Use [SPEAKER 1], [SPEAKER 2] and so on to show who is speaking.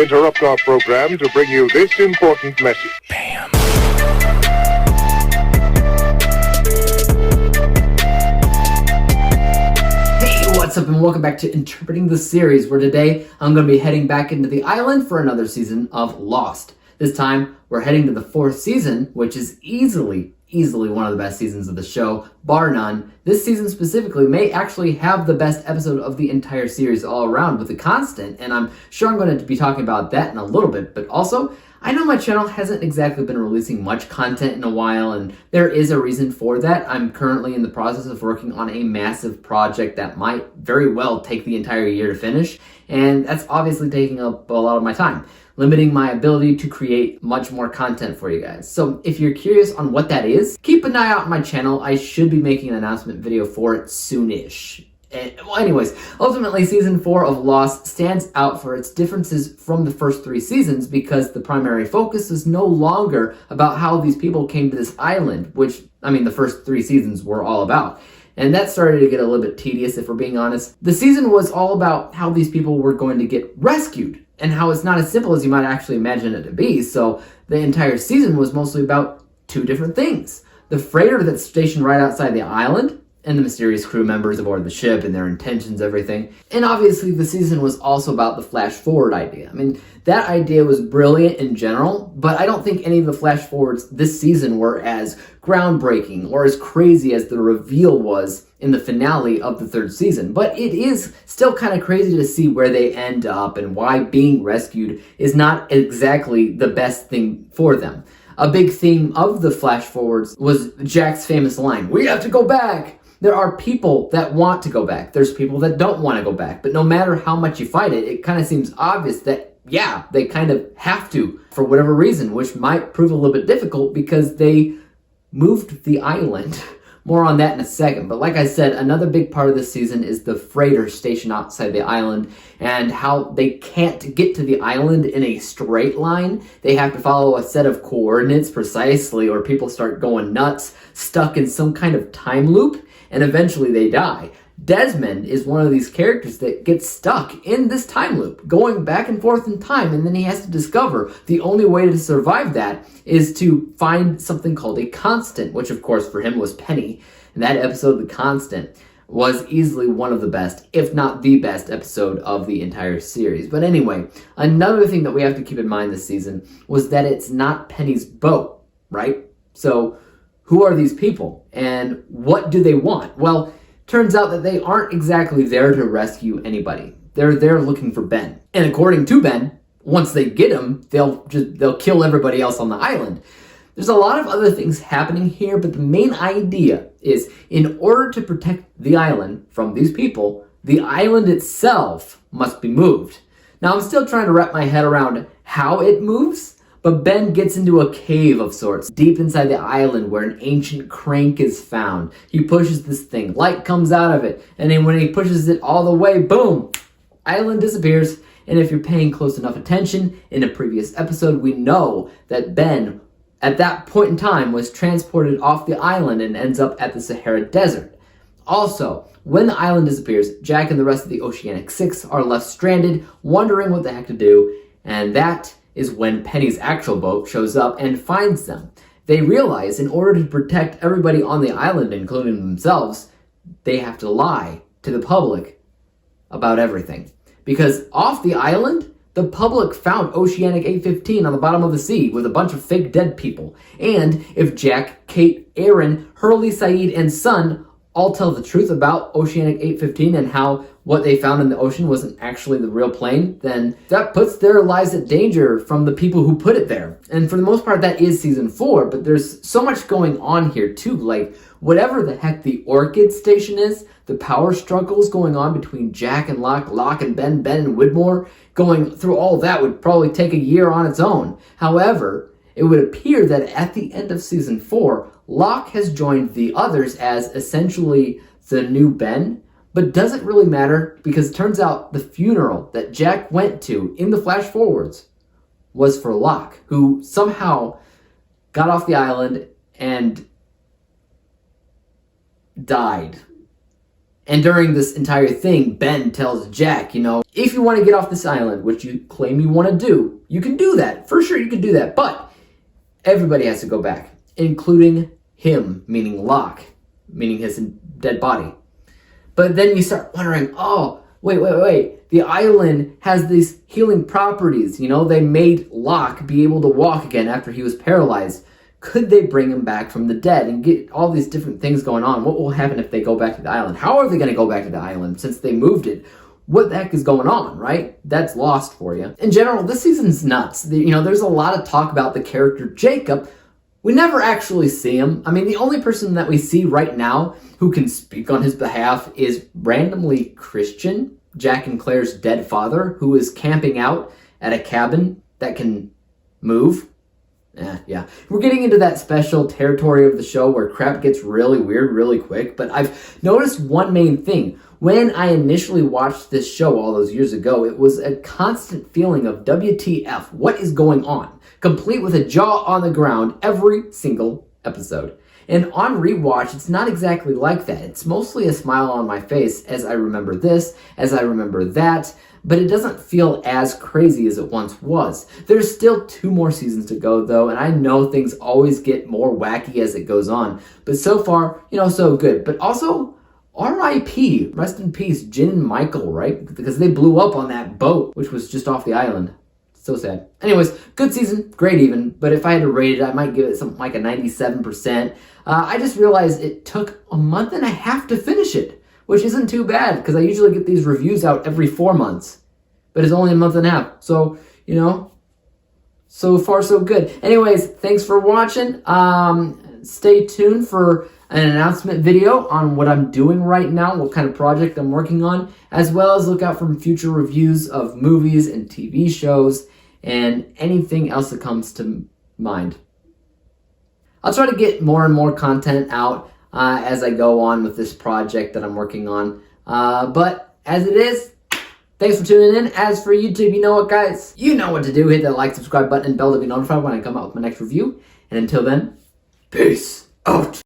[SPEAKER 1] to interrupt our program to bring you this important message.
[SPEAKER 2] Bam.
[SPEAKER 3] Hey, what's up, and welcome back to Interpreting the Series, where today I'm going to be heading back into the island for another season of Lost. This time, we're heading to the 4th season, which is easily one of the best seasons of the show, bar none. This season specifically may actually have the best episode of the entire series all around with The Constant, and I'm sure I'm going to be talking about that in a little bit, but also, I know my channel hasn't exactly been releasing much content in a while, and there is a reason for that. I'm currently in the process of working on a massive project that might very well take the entire year to finish, and that's obviously taking up a lot of my time, limiting my ability to create much more content for you guys. So if you're curious on what that is, keep an eye out on my channel. I should be making an announcement video for it soonish. Well, anyways, ultimately, Season 4 of Lost stands out for its differences from the first 3 seasons because the primary focus is no longer about how these people came to this island, which, the first 3 seasons were all about. And that started to get a little bit tedious, if we're being honest. The season was all about how these people were going to get rescued, and how it's not as simple as you might actually imagine it to be. So the entire season was mostly about 2 different things. The freighter that's stationed right outside the island, and the mysterious crew members aboard the ship and their intentions, everything. And obviously the season was also about the flash forward idea. That idea was brilliant in general, but I don't think any of the flash forwards this season were as groundbreaking or as crazy as the reveal was in the finale of the 3rd season. But it is still kind of crazy to see where they end up and why being rescued is not exactly the best thing for them. A big theme of the flash forwards was Jack's famous line, "We have to go back!" There are people that want to go back. There's people that don't want to go back. But no matter how much you fight it, it kind of seems obvious that, yeah, they kind of have to for whatever reason, which might prove a little bit difficult because they moved the island. More on that in a second. But like I said, another big part of this season is the freighter stationed outside the island and how they can't get to the island in a straight line. They have to follow a set of coordinates precisely or people start going nuts, stuck in some kind of time loop, and eventually they die. Desmond is one of these characters that gets stuck in this time loop, going back and forth in time, and then he has to discover the only way to survive that is to find something called a constant, which of course for him was Penny. And that episode, The Constant, was easily one of the best, if not the best episode of the entire series. But anyway, another thing that we have to keep in mind this season was that it's not Penny's boat, right? So who are these people and what do they want? Well, turns out that they aren't exactly there to rescue anybody. They're there looking for Ben. And according to Ben, once they get him, they'll kill everybody else on the island. There's a lot of other things happening here, but the main idea is in order to protect the island from these people, the island itself must be moved. Now, I'm still trying to wrap my head around how it moves, but Ben gets into a cave of sorts, deep inside the island where an ancient crank is found. He pushes this thing, light comes out of it, and then when he pushes it all the way, boom, island disappears. And if you're paying close enough attention, in a previous episode, we know that Ben, at that point in time, was transported off the island and ends up at the Sahara Desert. Also, when the island disappears, Jack and the rest of the Oceanic Six are left stranded, wondering what the heck to do, and that is when Penny's actual boat shows up and finds them. They realize in order to protect everybody on the island, including themselves, they have to lie to the public about everything. Because off the island, the public found Oceanic 815 on the bottom of the sea with a bunch of fake dead people. And if Jack, Kate, Aaron, Hurley, Saeed, and Sun all tell the truth about Oceanic 815 and how what they found in the ocean wasn't actually the real plane, then that puts their lives at danger from the people who put it there. And for the most part, that is season 4, but there's so much going on here too. Like, whatever the heck the Orchid Station is, the power struggles going on between Jack and Locke, Locke and Ben, Ben and Widmore, going through all that would probably take a year on its own. However, it would appear that at the end of season 4, Locke has joined the others as essentially the new Ben, but doesn't really matter because it turns out the funeral that Jack went to in the flash forwards was for Locke, who somehow got off the island and died. And during this entire thing, Ben tells Jack, if you want to get off this island, which you claim you want to do, you can do that. For sure, you can do that. But everybody has to go back, including him, meaning Locke, meaning his dead body. But then you start wondering, oh, wait. The island has these healing properties. They made Locke be able to walk again after he was paralyzed. Could they bring him back from the dead and get all these different things going on? What will happen if they go back to the island? How are they going to go back to the island since they moved it? What the heck is going on, right? That's Lost for you. In general, this season's nuts. There's a lot of talk about the character Jacob. We never actually see him. I mean, the only person that we see right now who can speak on his behalf is randomly Christian, Jack and Claire's dead father, who is camping out at a cabin that can move. Yeah. We're getting into that special territory of the show where crap gets really weird really quick, but I've noticed one main thing. When I initially watched this show all those years ago, it was a constant feeling of WTF, what is going on? Complete with a jaw on the ground every single episode. And on rewatch, it's not exactly like that. It's mostly a smile on my face as I remember this, as I remember that, but it doesn't feel as crazy as it once was. There's still 2 more seasons to go though, and I know things always get more wacky as it goes on, but so far, so good. But also, R.I.P., rest in peace, Jin and Michael, right? Because they blew up on that boat, which was just off the island. So sad. Anyways, good season, great even, but if I had to rate it, I might give it something like a 97%. I just realized it took a month and a half to finish it, which isn't too bad, because I usually get these reviews out every 4 months, but it's only a month and a half. So, so far so good. Anyways, thanks for watching. Stay tuned for an announcement video on what I'm doing right now, what kind of project I'm working on, as well as look out for future reviews of movies and TV shows and anything else that comes to mind. I'll try to get more and more content out as I go on with this project that I'm working on. But as it is, thanks for tuning in. As for YouTube, you know what, guys? You know what to do. Hit that like, subscribe button, and bell to be notified when I come out with my next review. And until then, peace out.